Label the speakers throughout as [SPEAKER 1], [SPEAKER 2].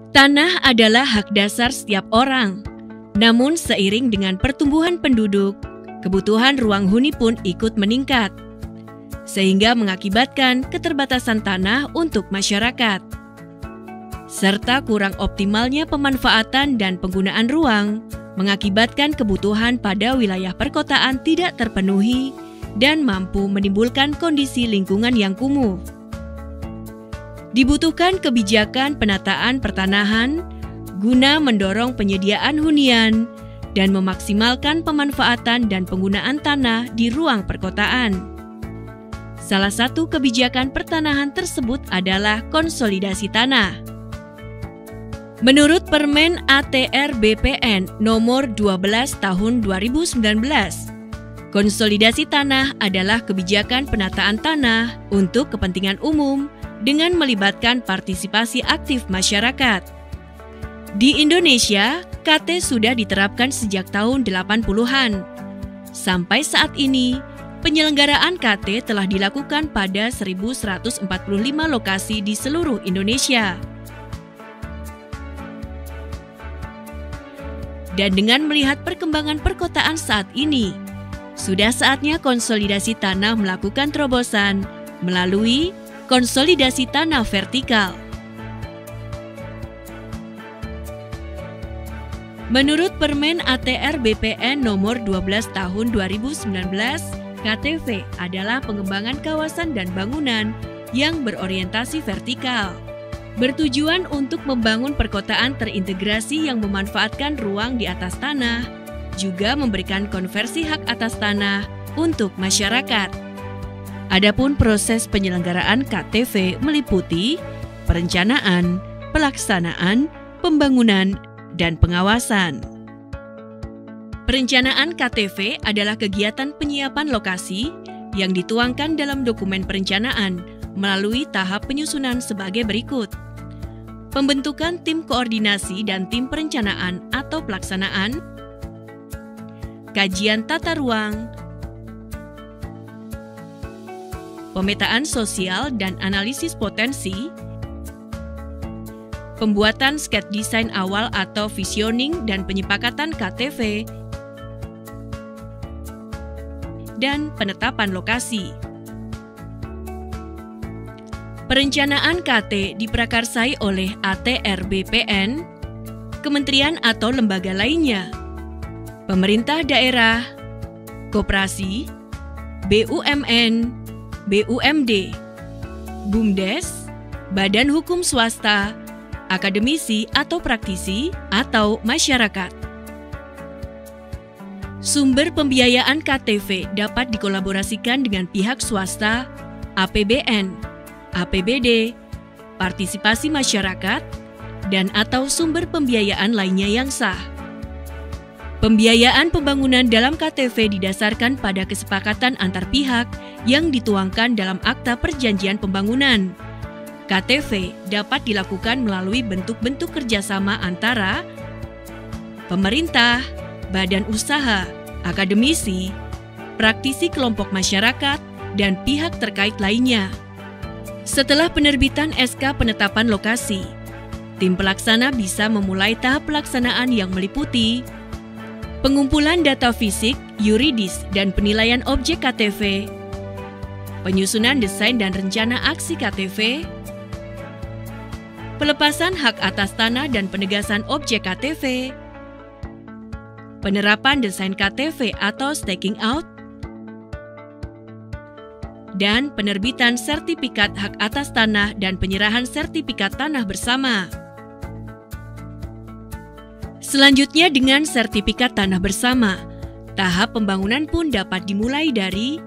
[SPEAKER 1] Tanah adalah hak dasar setiap orang. Namun seiring dengan pertumbuhan penduduk, kebutuhan ruang huni pun ikut meningkat, sehingga mengakibatkan keterbatasan tanah untuk masyarakat, serta kurang optimalnya pemanfaatan dan penggunaan ruang, mengakibatkan kebutuhan pada wilayah perkotaan tidak terpenuhi dan mampu menimbulkan kondisi lingkungan yang kumuh. Dibutuhkan kebijakan penataan pertanahan guna mendorong penyediaan hunian dan memaksimalkan pemanfaatan dan penggunaan tanah di ruang perkotaan. Salah satu kebijakan pertanahan tersebut adalah konsolidasi tanah. Menurut Permen ATR BPN nomor 12 tahun 2019, konsolidasi tanah adalah kebijakan penataan tanah untuk kepentingan umum dengan melibatkan partisipasi aktif masyarakat. Di Indonesia, KT sudah diterapkan sejak tahun 80-an. Sampai saat ini, penyelenggaraan KT telah dilakukan pada 1.145 lokasi di seluruh Indonesia. Dan dengan melihat perkembangan perkotaan saat ini, sudah saatnya konsolidasi tanah melakukan terobosan melalui konsolidasi tanah vertikal. Menurut Permen ATR BPN nomor 12 tahun 2019, KTV adalah pengembangan kawasan dan bangunan yang berorientasi vertikal, bertujuan untuk membangun perkotaan terintegrasi yang memanfaatkan ruang di atas tanah, juga memberikan konversi hak atas tanah untuk masyarakat. Adapun proses penyelenggaraan KTV meliputi perencanaan, pelaksanaan, pembangunan, dan pengawasan. Perencanaan KTV adalah kegiatan penyiapan lokasi yang dituangkan dalam dokumen perencanaan melalui tahap penyusunan sebagai berikut. Pembentukan tim koordinasi dan tim perencanaan atau pelaksanaan, kajian tata ruang, pemetaan sosial dan analisis potensi, pembuatan sketch desain awal atau visioning dan penyepakatan KTV, dan penetapan lokasi. Perencanaan KT diprakarsai oleh ATR BPN, kementerian atau lembaga lainnya, pemerintah daerah, koperasi, BUMN, BUMD, BUMDes, badan hukum swasta, akademisi atau praktisi, atau masyarakat. Sumber pembiayaan KTV dapat dikolaborasikan dengan pihak swasta, APBN, APBD, partisipasi masyarakat, dan atau sumber pembiayaan lainnya yang sah. Pembiayaan pembangunan dalam KTV didasarkan pada kesepakatan antar pihak yang dituangkan dalam Akta Perjanjian Pembangunan. KTV dapat dilakukan melalui bentuk-bentuk kerjasama antara pemerintah, badan usaha, akademisi, praktisi kelompok masyarakat, dan pihak terkait lainnya. Setelah penerbitan SK penetapan lokasi, tim pelaksana bisa memulai tahap pelaksanaan yang meliputi pengumpulan data fisik, yuridis, dan penilaian objek KTV, penyusunan desain dan rencana aksi KTV, pelepasan hak atas tanah dan penegasan objek KTV, penerapan desain KTV atau staking out, dan penerbitan sertifikat hak atas tanah dan penyerahan sertifikat tanah bersama. Selanjutnya dengan sertifikat tanah bersama, tahap pembangunan pun dapat dimulai dari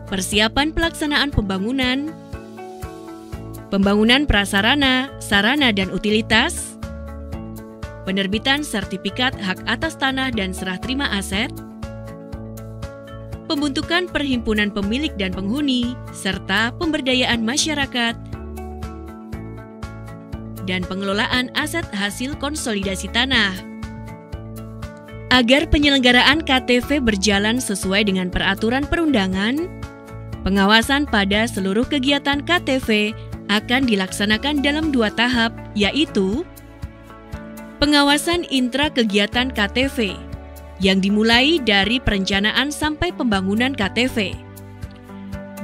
[SPEAKER 1] persiapan pelaksanaan pembangunan, pembangunan prasarana, sarana dan utilitas, penerbitan sertifikat hak atas tanah dan serah terima aset, pembentukan perhimpunan pemilik dan penghuni, serta pemberdayaan masyarakat, dan pengelolaan aset hasil konsolidasi tanah. Agar penyelenggaraan KTV berjalan sesuai dengan peraturan perundangan, pengawasan pada seluruh kegiatan KTV akan dilaksanakan dalam 2 tahap, yaitu Pengawasan intra kegiatan KTV yang dimulai dari perencanaan sampai pembangunan KTV.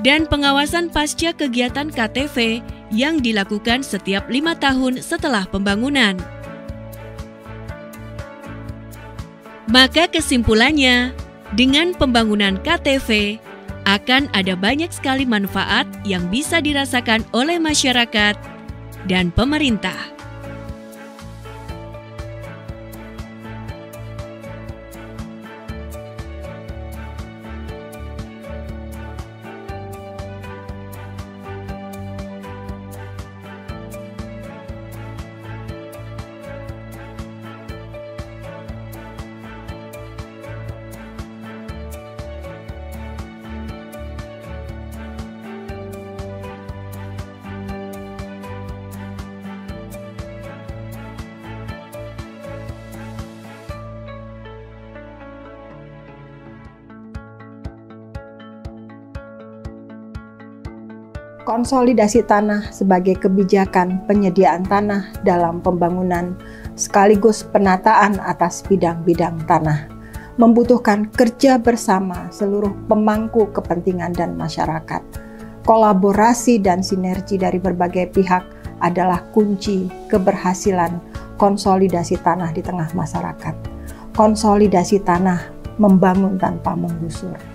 [SPEAKER 1] Dan pengawasan pasca kegiatan KTV yang dilakukan setiap 5 tahun setelah pembangunan. Maka kesimpulannya, dengan pembangunan KTV akan ada banyak sekali manfaat yang bisa dirasakan oleh masyarakat dan pemerintah.
[SPEAKER 2] Konsolidasi tanah sebagai kebijakan penyediaan tanah dalam pembangunan sekaligus penataan atas bidang-bidang tanah membutuhkan kerja bersama seluruh pemangku kepentingan dan masyarakat. Kolaborasi dan sinergi dari berbagai pihak adalah kunci keberhasilan konsolidasi tanah di tengah masyarakat. Konsolidasi tanah membangun tanpa menggusur.